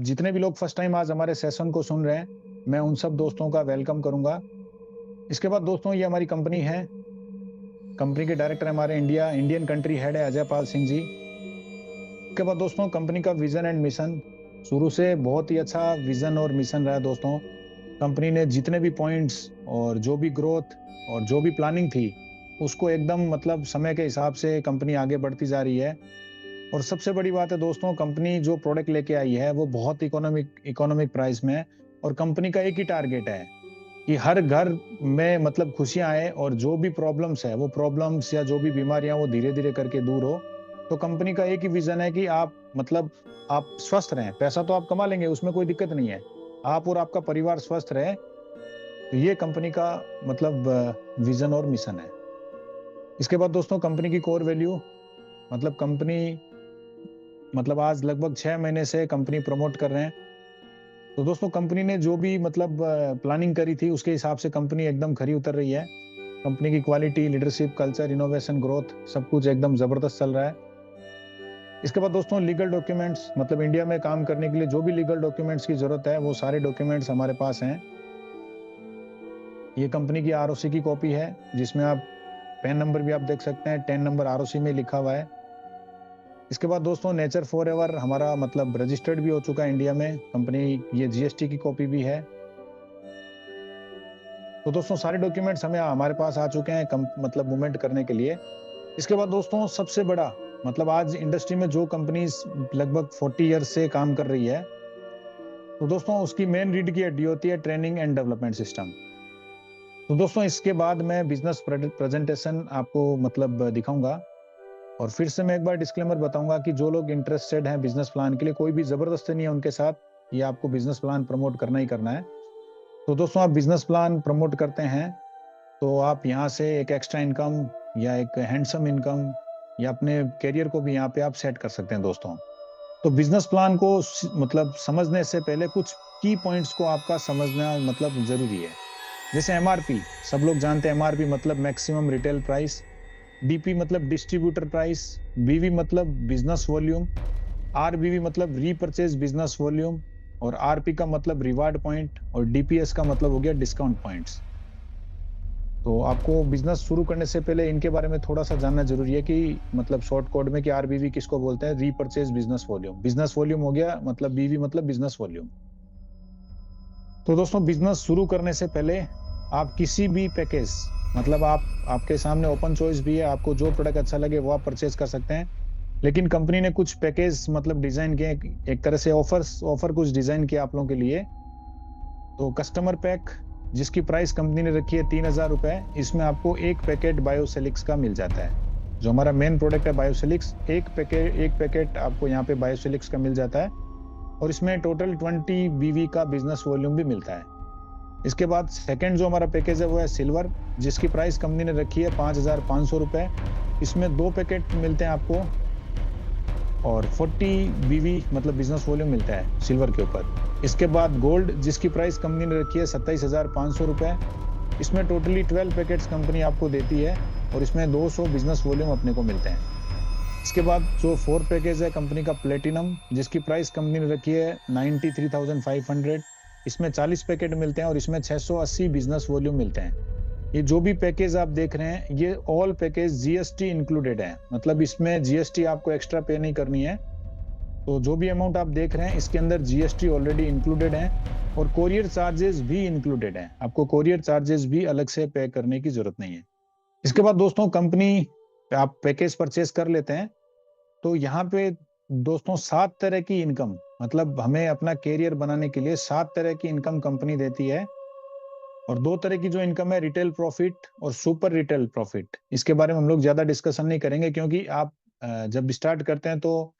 जितने भी लोग फर्स्ट टाइम आज हमारे सेशन को सुन रहे हैं, मैं उन सब दोस्तों का वेलकम करूंगा। इसके बाद दोस्तों, ये हमारी कंपनी है। कंपनी के डायरेक्टर हमारे इंडियन कंट्री हेड है अजय पाल सिंह जी। इसके बाद दोस्तों, कंपनी का विजन एंड मिशन शुरू से बहुत ही अच्छा विजन और मिशन रहा है दोस्तों। कंपनी ने जितने भी पॉइंट्स और जो भी ग्रोथ और जो भी प्लानिंग थी, उसको एकदम मतलब समय के हिसाब से कंपनी आगे बढ़ती जा रही है। और सबसे बड़ी बात है दोस्तों, कंपनी जो प्रोडक्ट लेके आई है वो बहुत इकोनॉमिक इकोनॉमिक प्राइस में है। और कंपनी का एक ही टारगेट है कि हर घर में मतलब खुशियां आए, और जो भी प्रॉब्लम्स है वो प्रॉब्लम्स या जो भी बीमारियां वो धीरे धीरे करके दूर हो। तो कंपनी का एक ही विजन है कि आप मतलब आप स्वस्थ रहें। पैसा तो आप कमा लेंगे, उसमें कोई दिक्कत नहीं है, आप और आपका परिवार स्वस्थ रहे। तो ये कंपनी का मतलब विजन और मिशन है। इसके बाद दोस्तों, कंपनी की कोर वैल्यू मतलब कंपनी मतलब आज लगभग 6 महीने से कंपनी प्रमोट कर रहे हैं। तो दोस्तों, कंपनी ने जो भी मतलब प्लानिंग करी थी उसके हिसाब से कंपनी एकदम खरी उतर रही है। कंपनी की quality, leadership, culture, innovation, growth सब कुछ एकदम जबरदस्त चल रहा है। इसके बाद दोस्तों, लीगल डॉक्यूमेंट्स मतलब इंडिया में काम करने के लिए जो भी लीगल डॉक्यूमेंट्स की जरूरत है वो सारे डॉक्यूमेंट्स हमारे पास हैं। ये कंपनी की आरओसी की कॉपी है, जिसमें आप पैन नंबर भी आप देख सकते हैं, 10 नंबर आरओसी में लिखा हुआ है। इसके बाद दोस्तों, नेचर फॉर एवर हमारा मतलब रजिस्टर्ड भी हो चुका है इंडिया में कंपनी। ये जीएसटी की कॉपी भी है। तो दोस्तों, सारे डॉक्यूमेंट्स हमें हमारे पास आ चुके हैं मतलब मूवमेंट करने के लिए। इसके बाद दोस्तों, सबसे बड़ा मतलब आज इंडस्ट्री में जो कंपनीज लगभग 40 ईयर्स से काम कर रही है, तो दोस्तों उसकी मेन रीढ़ की हड्डी होती है ट्रेनिंग एंड डेवलपमेंट सिस्टम। तो दोस्तों, इसके बाद मैं बिजनेस प्रेजेंटेशन आपको मतलब दिखाऊंगा। और फिर से मैं एक बार डिस्क्लेमर बताऊंगा कि जो लोग इंटरेस्टेड हैं बिजनेस प्लान के लिए, कोई भी जबरदस्ती नहीं है उनके साथ। ये आपको बिजनेस प्लान प्रमोट करना ही करना है। तो दोस्तों, आप बिजनेस प्लान प्रमोट करते हैं तो आप यहाँ से एक एक्स्ट्रा इनकम या एक हैंडसम इनकम या अपने करियर को भी यहाँ पे आप सेट कर सकते हैं दोस्तों। तो बिजनेस प्लान को मतलब समझने से पहले कुछ की पॉइंट्स को आपका समझना मतलब जरूरी है। जैसे एमआरपी, सब लोग जानते हैं एमआरपी मतलब मैक्सिमम रिटेल प्राइस। डीपी मतलब डिस्ट्रीब्यूटर प्राइस। बीवी मतलब बिजनेस वॉल्यूम। आरबीवी मतलब रीपरचेज बिजनेस वॉल्यूम। और आरपी का मतलब रिवार्ड पॉइंट, और डीपीएस का मतलब हो गया डिस्काउंट पॉइंट्स। तो आपको बिजनेस शुरू करने से पहले इनके बारे में थोड़ा सा जानना जरूरी है कि मतलब शॉर्ट कोड में कि आरबीवी किसको बोलते हैं। Repurchase business volume, business volume हो गया मतलब बीवी मतलब बिजनेस वॉल्यूम। तो दोस्तों, बिजनेस शुरू करने से पहले आप किसी भी पैकेज मतलब आपके सामने ओपन चॉइस भी है, आपको जो प्रोडक्ट अच्छा लगे वो आप परचेज कर सकते हैं। लेकिन कंपनी ने कुछ पैकेज मतलब डिजाइन किए, एक तरह से ऑफर कुछ डिजाइन किया आप लोगों के लिए। तो कस्टमर पैक, जिसकी प्राइस कंपनी ने रखी है 3,000 रुपए, इसमें आपको एक पैकेट बायोसेलिक्स का मिल जाता है। जो हमारा मेन प्रोडक्ट है बायोसेलिक्स, एक पैकेट आपको यहाँ पे बायोसेलिक्स का मिल जाता है। और इसमें टोटल 20 बीवी का बिजनेस वॉल्यूम भी मिलता है। इसके बाद सेकंड जो हमारा पैकेज है वो है सिल्वर, जिसकी प्राइस कंपनी ने रखी है 5,500 रुपए। इसमें 2 पैकेट मिलते हैं आपको, और 40 बीवी मतलब बिजनेस वॉल्यूम मिलता है सिल्वर के ऊपर। इसके बाद गोल्ड, जिसकी प्राइस कंपनी ने रखी है 27,500 रुपए। इसमें टोटली 12 पैकेट्स कंपनी आपको देती है, और इसमें 200 बिजनेस वॉल्यूम अपने को मिलते हैं। इसके बाद जो 4 पैकेज है कंपनी का प्लेटिनम, जिसकी प्राइस कंपनी ने रखी है 93,500। इसमें 40 पैकेट मिलते हैं, और इसमें 680 बिजनेस वॉल्यूम मिलते हैं। ये जो भी पैकेज आप देख रहे हैं ये ऑल पैकेज जीएसटी इंक्लूडेड है, मतलब इसमें जीएसटी आपको एक्स्ट्रा पे नहीं करनी है। तो जो भी अमाउंट आप देख रहे हैं इसके अंदर जीएसटी ऑलरेडी इंक्लूडेड है, और कोरियर चार्जेस भी इंक्लूडेड है। आपको कोरियर चार्जेस भी अलग से पे करने की जरूरत नहीं है। इसके बाद दोस्तों, कंपनी आप पैकेज परचेस कर लेते हैं तो यहाँ पे दोस्तों 7 तरह की इनकम मतलब हमें अपना कैरियर बनाने के लिए 7 तरह की इनकम कंपनी देती है। और 2 तरह की जो इनकम है, रिटेल प्रॉफिट और सुपर रिटेल प्रॉफिट। इसके बारे में हम लोग ज्यादा डिस्कशन नहीं करेंगे, क्योंकि आप जब स्टार्ट करते हैं तो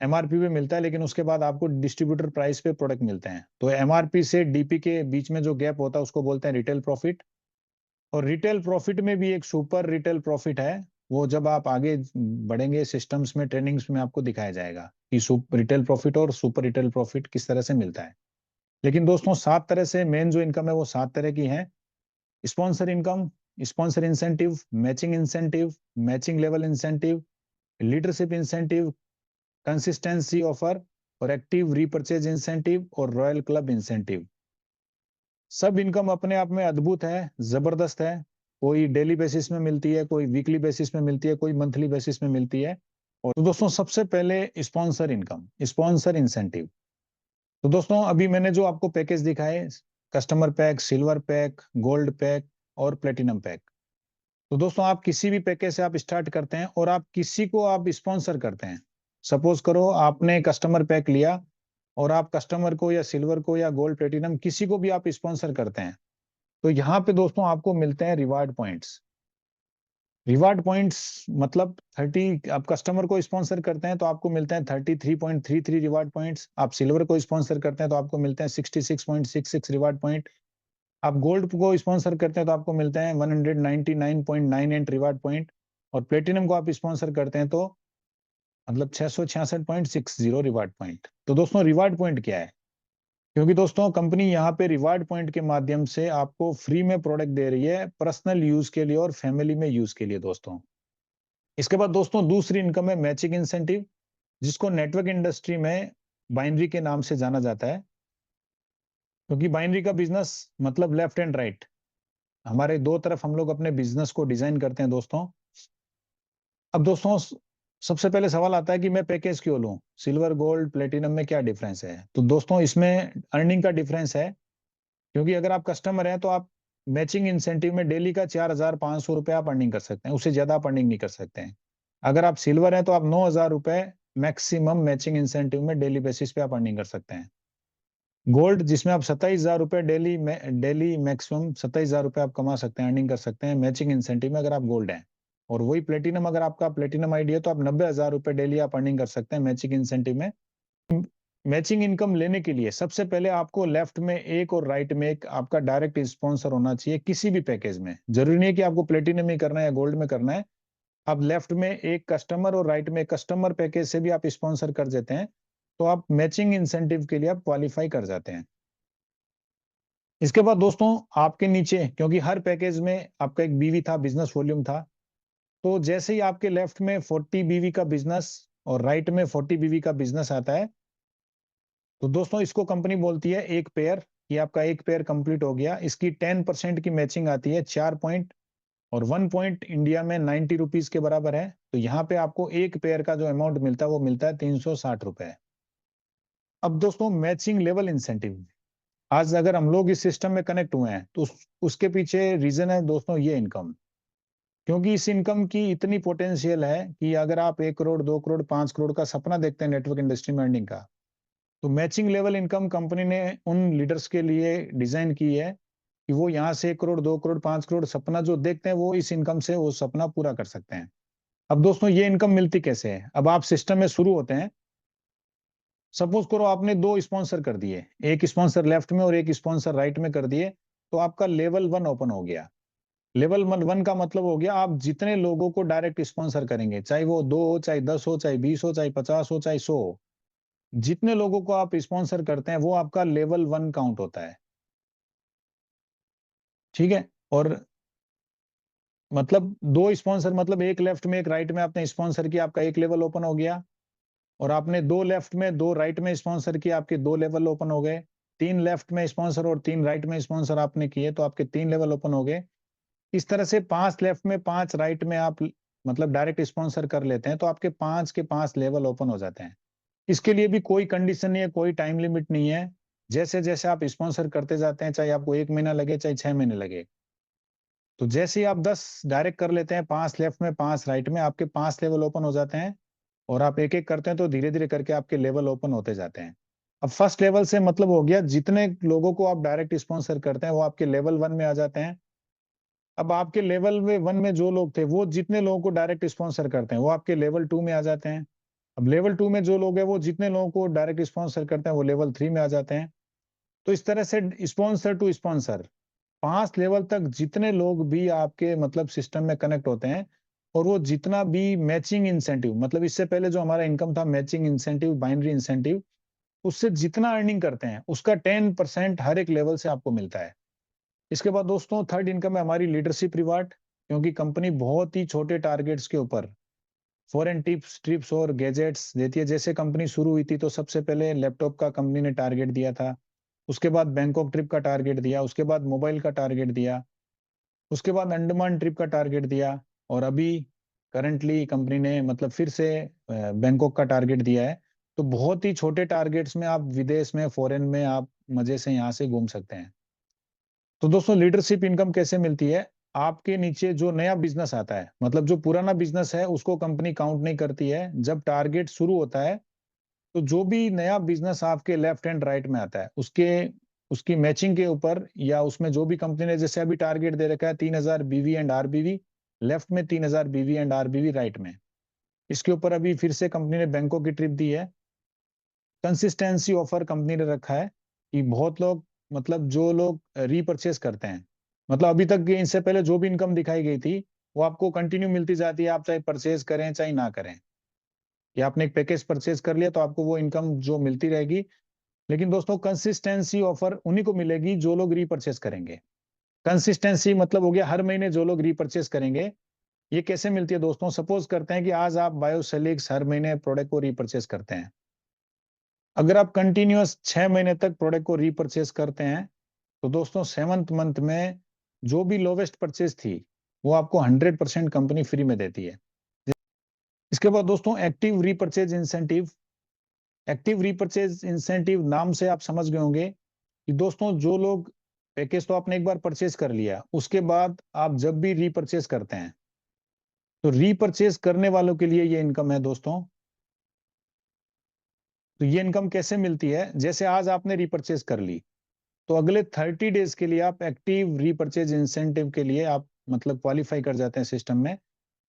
एमआरपी पे मिलता है, लेकिन उसके बाद आपको डिस्ट्रीब्यूटर प्राइस पे प्रोडक्ट मिलते हैं। तो एमआरपी से डीपी के बीच में जो गैप होता है उसको बोलते हैं रिटेल प्रॉफिट। और रिटेल प्रॉफिट में भी एक सुपर रिटेल प्रॉफिट है, वो जब आप आगे बढ़ेंगे सिस्टम्स में, ट्रेनिंग्स में आपको दिखाया जाएगा कि रिटेल प्रॉफिट और सुपर रिटेल प्रॉफिट किस तरह से मिलता है। लेकिन दोस्तों, 7 तरह से मेन जो इनकम है वो 7 तरह की है। Sponsor income, sponsor incentive, matching level incentive, leadership incentive, consistency offer और एक्टिव रीपर्चेज इंसेंटिव और रॉयल क्लब इंसेंटिव। सब इनकम अपने आप में अद्भुत है, जबरदस्त है। कोई डेली बेसिस में मिलती है, कोई वीकली बेसिस में मिलती है, कोई मंथली बेसिस में मिलती है। और तो दोस्तों सबसे पहले स्पॉन्सर इनकम, स्पॉन्सर इंसेंटिव। तो दोस्तों अभी मैंने जो आपको पैकेज दिखाए, customer pack, silver pack, gold pack और प्लेटिनम पैक। तो दोस्तों आप किसी भी पैकेज से आप स्टार्ट करते हैं और आप किसी को आप स्पॉन्सर करते हैं। सपोज करो आपने कस्टमर पैक लिया और आप कस्टमर को या सिल्वर को या गोल्ड प्लेटिनम किसी को भी आप स्पॉन्सर करते हैं, तो यहाँ पे दोस्तों आपको मिलते हैं रिवार्ड पॉइंट्स। रिवार्ड पॉइंट्स मतलब 30, आप कस्टमर को स्पॉन्सर करते हैं तो आपको मिलते हैं 33.33 रिवार्ड पॉइंट्स। आप सिल्वर को स्पॉन्सर करते हैं तो आपको मिलते हैं 66.66 रिवार्ड पॉइंट। आप गोल्ड को स्पॉन्सर करते हैं तो आपको मिलते हैं 199.98 रिवार्ड पॉइंट। और प्लेटिनम को आप स्पॉन्सर करते हैं तो मतलब 666.60 रिवार्ड पॉइंट। तो दोस्तों रिवार्ड पॉइंट क्या है? क्योंकि दोस्तों कंपनी यहाँ पे रिवार्ड पॉइंट के माध्यम से आपको फ्री में प्रोडक्ट दे रही है, पर्सनल यूज के लिए और फैमिली में यूज के लिए दोस्तों। इसके बाद दोस्तों दूसरी इनकम है मैचिंग इंसेंटिव, जिसको नेटवर्क इंडस्ट्री में बाइनरी के नाम से जाना जाता है। क्योंकि बाइनरी का बिजनेस मतलब लेफ्ट एंड राइट, हमारे दो तरफ हम लोग अपने बिजनेस को डिजाइन करते हैं दोस्तों। अब दोस्तों सबसे पहले सवाल आता है कि मैं पैकेज क्यों लूं, सिल्वर गोल्ड प्लेटिनम में क्या डिफरेंस है? तो दोस्तों इसमें अर्निंग का डिफरेंस है। क्योंकि अगर आप कस्टमर हैं तो आप मैचिंग इंसेंटिव में डेली का 4,500 रुपए आप अर्निंग कर सकते हैं, उससे ज्यादा आप अर्निंग नहीं कर सकते हैं। अगर आप सिल्वर हैं तो आप 9,000 रुपए मैक्सिमम मैचिंग इंसेंटिव में डेली बेसिस पे आप अर्निंग कर सकते हैं। गोल्ड जिसमें आप 27,000 रुपए डेली मैक्सिमम 27,000 रुपए आप कमा सकते हैं, अर्निंग कर सकते हैं मैचिंग इंसेंटिव में अगर आप गोल्ड हैं। और वही प्लेटिनम, अगर आपका प्लेटिनम आईडी है तो आप 90,000 रुपए डेली आप अर्निंग कर सकते हैं मैचिंग इंसेंटिव में। मैचिंग इनकम लेने के लिए सबसे पहले आपको लेफ्ट में एक और राइट में एक आपका डायरेक्ट स्पॉन्सर होना चाहिए किसी भी पैकेज में। जरूरी नहीं है कि आपको प्लेटिनम में करना है या गोल्ड में करना है। आप लेफ्ट में एक कस्टमर और राइट में कस्टमर पैकेज से भी आप स्पॉन्सर कर देते हैं तो आप मैचिंग इंसेंटिव के लिए आप क्वालिफाई कर जाते हैं। इसके बाद दोस्तों आपके नीचे, क्योंकि हर पैकेज में आपका एक बीवी था, बिजनेस वॉल्यूम था, तो जैसे ही आपके लेफ्ट में 40 बीवी का बिजनेस और राइट में 40 बीवी का बिजनेस आता है तो दोस्तों इसको कंपनी बोलती है एक पेयर। ये आपका एक पेयर कंप्लीट हो गया, इसकी 10% की मैचिंग आती है, 4 पॉइंट। और 1 पॉइंट इंडिया में 90 रुपीज के बराबर है। तो यहाँ पे आपको एक पेयर का जो अमाउंट मिलता है वो मिलता है 360 रुपए। अब दोस्तों मैचिंग लेवल इंसेंटिव, आज अगर हम लोग इस सिस्टम में कनेक्ट हुए हैं तो उसके पीछे रीजन है दोस्तों ये इनकम। क्योंकि इस इनकम की इतनी पोटेंशियल है कि अगर आप 1 करोड़ 2 करोड़ 5 करोड़ का सपना देखते हैं नेटवर्क इंडस्ट्री में अर्निंग का, तो मैचिंग लेवल इनकम कंपनी ने उन लीडर्स के लिए डिजाइन की है कि वो यहाँ से 1 करोड़ 2 करोड़ 5 करोड़ सपना जो देखते हैं वो इस इनकम से वो सपना पूरा कर सकते हैं। अब दोस्तों ये इनकम मिलती कैसे है? अब आप सिस्टम में शुरू होते हैं, सपोज करो आपने 2 स्पॉन्सर कर दिए, एक स्पॉन्सर लेफ्ट में और एक स्पॉन्सर राइट में कर दिए, तो आपका लेवल 1 ओपन हो गया। लेवल 1 का मतलब हो गया आप जितने लोगों को डायरेक्ट स्पॉन्सर करेंगे, चाहे वो 2 हो, चाहे 10 हो, चाहे 20 हो, चाहे 50 हो, चाहे 100 हो, जितने लोगों को आप स्पॉन्सर करते हैं वो आपका लेवल 1 काउंट होता है। ठीक है। और मतलब 2 स्पॉन्सर मतलब एक लेफ्ट में एक राइट में आपने स्पॉन्सर किया, आपका एक लेवल ओपन हो गया। और आपने 2 लेफ्ट में 2 राइट में स्पॉन्सर किया, आपके 2 लेवल ओपन हो गए। 3 लेफ्ट में स्पॉन्सर और 3 राइट में स्पॉन्सर आपने किए तो आपके 3 लेवल ओपन हो गए। इस तरह से 5 लेफ्ट में 5 राइट में आप मतलब डायरेक्ट स्पॉन्सर कर लेते हैं तो आपके 5 के 5 लेवल ओपन हो जाते हैं। इसके लिए भी कोई कंडीशन नहीं है, कोई टाइम लिमिट नहीं है। जैसे जैसे आप स्पॉन्सर करते जाते हैं, चाहे आपको 1 महीना लगे चाहे 6 महीने लगे, तो जैसे ही आप 10 डायरेक्ट कर लेते हैं, 5 लेफ्ट में 5 राइट में, आपके 5 लेवल ओपन हो जाते हैं। और आप एक एक करते हैं तो धीरे धीरे करके आपके लेवल ओपन होते जाते हैं। अब फर्स्ट लेवल से मतलब हो गया जितने लोगों को आप डायरेक्ट स्पॉन्सर करते हैं वो आपके लेवल 1 में आ जाते हैं। अब आपके लेवल में 1 में जो लोग थे वो जितने लोगों को डायरेक्ट स्पॉन्सर करते हैं वो आपके लेवल 2 में आ जाते हैं। अब लेवल 2 में जो लोग हैं वो जितने लोगों को डायरेक्ट स्पॉन्सर करते हैं वो लेवल 3 में आ जाते हैं। तो इस तरह से स्पॉन्सर टू स्पॉन्सर 5 लेवल तक जितने लोग भी आपके मतलब सिस्टम में कनेक्ट होते हैं और वो जितना भी मैचिंग इंसेंटिव, मतलब इससे पहले जो हमारा इनकम था मैचिंग इंसेंटिव, बाइनरी इंसेंटिव, उससे जितना अर्निंग करते हैं उसका 10% हर एक लेवल से आपको मिलता है। इसके बाद दोस्तों थर्ड इनकम है हमारी लीडरशिप रिवार्ड। क्योंकि कंपनी बहुत ही छोटे टारगेट्स के ऊपर फॉरेन टिप्स ट्रिप्स और गैजेट्स देती है। जैसे कंपनी शुरू हुई थी तो सबसे पहले लैपटॉप का कंपनी ने टारगेट दिया था, उसके बाद बैंकॉक ट्रिप का टारगेट दिया, उसके बाद मोबाइल का टारगेट दिया, उसके बाद अंडमान ट्रिप का टारगेट दिया, और अभी करंटली कंपनी ने मतलब फिर से बैंकॉक का टारगेट दिया है। तो बहुत ही छोटे टारगेट्स में आप विदेश में फॉरेन में आप मजे से यहाँ से घूम सकते हैं। तो दोस्तों लीडरशिप इनकम कैसे मिलती है? आपके नीचे जो नया बिजनेस आता है, मतलब जो पुराना बिजनेस है उसको कंपनी काउंट नहीं करती है। जब टारगेट शुरू होता है तो जो भी नया बिजनेस आपके लेफ्ट एंड राइट में आता है उसके उसकी मैचिंग के ऊपर, या उसमें जो भी कंपनी ने जैसे अभी टारगेट दे रखा है 3000 बीवी एंड आरबीवी लेफ्ट में, 3000 बीवी एंड आरबीवी राइट में, इसके ऊपर अभी फिर से कंपनी ने बैंकों की ट्रिप दी है। कंसिस्टेंसी ऑफर कंपनी ने रखा है कि बहुत लोग, मतलब जो लोग रीपरचेस करते हैं, मतलब अभी तक इनसे पहले जो भी इनकम दिखाई गई थी वो आपको कंटिन्यू मिलती जाती है, आप चाहे परचेज करें चाहे ना करें, या आपने एक पैकेज परचेज कर लिया तो आपको वो इनकम जो मिलती रहेगी। लेकिन दोस्तों कंसिस्टेंसी ऑफर उन्हीं को मिलेगी जो लोग रीपरचेस करेंगे। कंसिस्टेंसी मतलब हो गया हर महीने जो लोग रीपरचेस करेंगे। ये कैसे मिलती है दोस्तों? सपोज करते हैं कि आज आप बायोसेलिक्स हर महीने प्रोडक्ट को रीपरचेस करते हैं। अगर आप कंटिन्यूअस 6 महीने तक प्रोडक्ट को रीपरचेस करते हैं तो दोस्तों 7th मंथ में जो भी लोवेस्ट परचेज थी वो आपको 100% कंपनी फ्री में देती है। इसके बाद दोस्तों active repurchase incentive. Active repurchase incentive नाम से आप समझ गए होंगे कि दोस्तों जो लोग, पैकेज तो आपने एक बार परचेज कर लिया, उसके बाद आप जब भी रीपरचेज करते हैं तो रीपरचेज करने वालों के लिए ये इनकम है दोस्तों। तो ये इनकम कैसे मिलती है? जैसे आज आपने रीपरचेज कर ली तो अगले 30 डेज के लिए आप एक्टिव रीपरचेज इंसेंटिव के लिए आप मतलब क्वालिफाई कर जाते हैं सिस्टम में।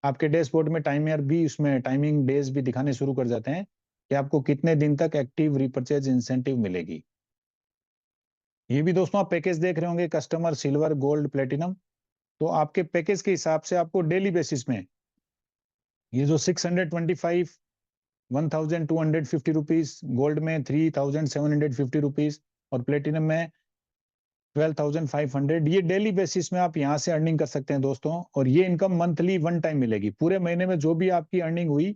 आपके डैशबोर्ड में टाइमर भी, उसमें टाइमिंग डेज भी दिखाने शुरू कर जाते हैं कि आपको कितने दिन तक एक्टिव रीपरचेज इंसेंटिव मिलेगी। ये भी दोस्तों आप पैकेज देख रहे होंगे, कस्टमर सिल्वर गोल्ड प्लेटिनम। तो आपके पैकेज के हिसाब से आपको डेली बेसिस में ये जो 625, 1250 रुपीज, गोल्ड में 3750 रुपीज और प्लेटिनम में 12,500, ये डेली बेसिस में आप यहाँ से अर्निंग कर सकते हैं दोस्तों। और ये इनकम मंथली वन टाइम मिलेगी। पूरे महीने में जो भी आपकी अर्निंग हुई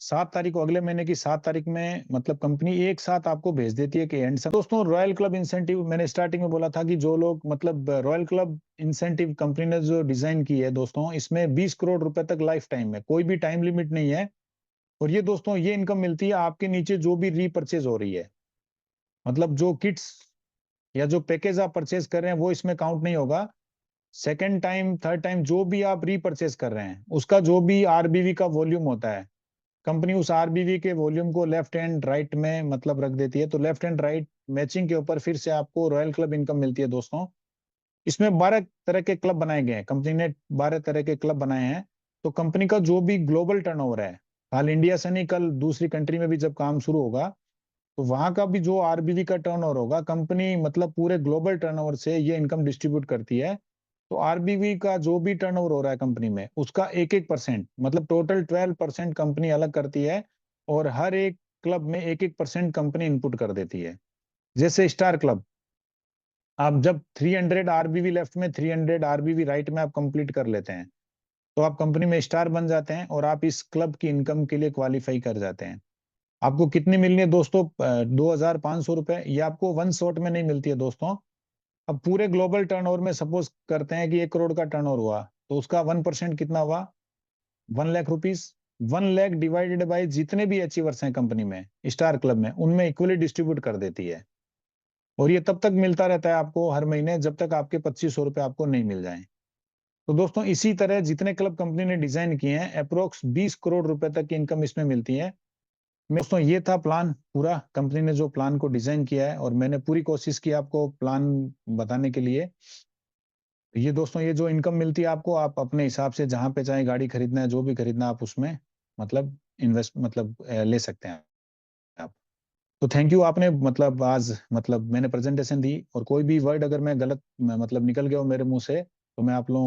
7 तारीख को, अगले महीने की 7 तारीख में मतलब कंपनी एक साथ आपको भेज देती है कि एंड सब। दोस्तों रॉयल क्लब इंसेंटिव, मैंने स्टार्टिंग में बोला था कि जो लोग मतलब रॉयल क्लब इंसेंटिव कंपनी ने जो डिजाइन की है दोस्तों, इसमें 20 करोड़ रुपए तक लाइफ टाइम है, कोई भी टाइम लिमिट नहीं है। और ये दोस्तों ये इनकम मिलती है आपके नीचे जो भी रीपरचेज हो रही है, मतलब जो किट्स या जो पैकेज आप परचेज कर रहे हैं वो इसमें काउंट नहीं होगा। सेकेंड टाइम थर्ड टाइम जो भी आप रीपरचेज कर रहे हैं उसका जो भी आरबीवी का वॉल्यूम होता है, कंपनी उस आरबीवी के वॉल्यूम को लेफ्ट एंड राइट में मतलब रख देती है। तो लेफ्ट एंड राइट मैचिंग के ऊपर फिर से आपको रॉयल क्लब इनकम मिलती है दोस्तों। इसमें 12 तरह के क्लब बनाए गए हैं, कंपनी ने 12 तरह के क्लब बनाए हैं। तो कंपनी का जो भी ग्लोबल टर्नओवर है, हाल इंडिया से नहीं, कल दूसरी कंट्री में भी जब काम शुरू होगा तो वहां का भी जो आरबीवी का टर्नओवर होगा, कंपनी मतलब पूरे ग्लोबल टर्नओवर से ये इनकम डिस्ट्रीब्यूट करती है। तो आरबीवी का जो भी टर्नओवर हो रहा है कंपनी में उसका 1-1% मतलब टोटल 12% कंपनी अलग करती है, और हर एक क्लब में 1-1% कंपनी इनपुट कर देती है। जैसे स्टार क्लब, आप जब 300 आरबीवी लेफ्ट में, 300 आरबीवी राइट में आप कंप्लीट कर लेते हैं तो आप कंपनी में स्टार बन जाते हैं और आप इस क्लब की इनकम के लिए क्वालिफाई कर जाते हैं। आपको कितनी मिलनी है दोस्तों? 2,500 रुपए। ये आपको वन शॉट में नहीं मिलती है दोस्तों। अब पूरे ग्लोबल टर्नओवर में सपोज करते हैं कि 1 करोड़ का टर्नओवर हुआ तो उसका 1% कितना हुआ? 1 lakh rupees. 1 lakh divided by जितने भी अचीवर्स हैं कंपनी में स्टार क्लब में, उनमें इक्वली डिस्ट्रीब्यूट कर देती है। और ये तब तक मिलता रहता है आपको हर महीने जब तक आपके 2500 रुपए आपको नहीं मिल जाए। तो दोस्तों इसी तरह जितने क्लब कंपनी ने डिजाइन किए हैं अप्रोक्स 20 करोड़ रुपए तक की इनकम इसमें मिलती है। दोस्तों ये था प्लान पूरा, कंपनी ने जो प्लान को डिजाइन किया है, और मैंने पूरी कोशिश की आपको प्लान बताने के लिए। ये दोस्तों ये जो इनकम मिलती है आपको, आप अपने हिसाब से जहां पे चाहे गाड़ी खरीदना है, जो भी खरीदना आप उसमें मतलब इन्वेस्ट मतलब ले सकते हैं आप। तो थैंक यू, आपने मतलब आज मतलब मैंने प्रेजेंटेशन दी, और कोई भी वर्ड अगर मैं गलत मतलब निकल गया हो मेरे मुंह से तो मैं आप लोगों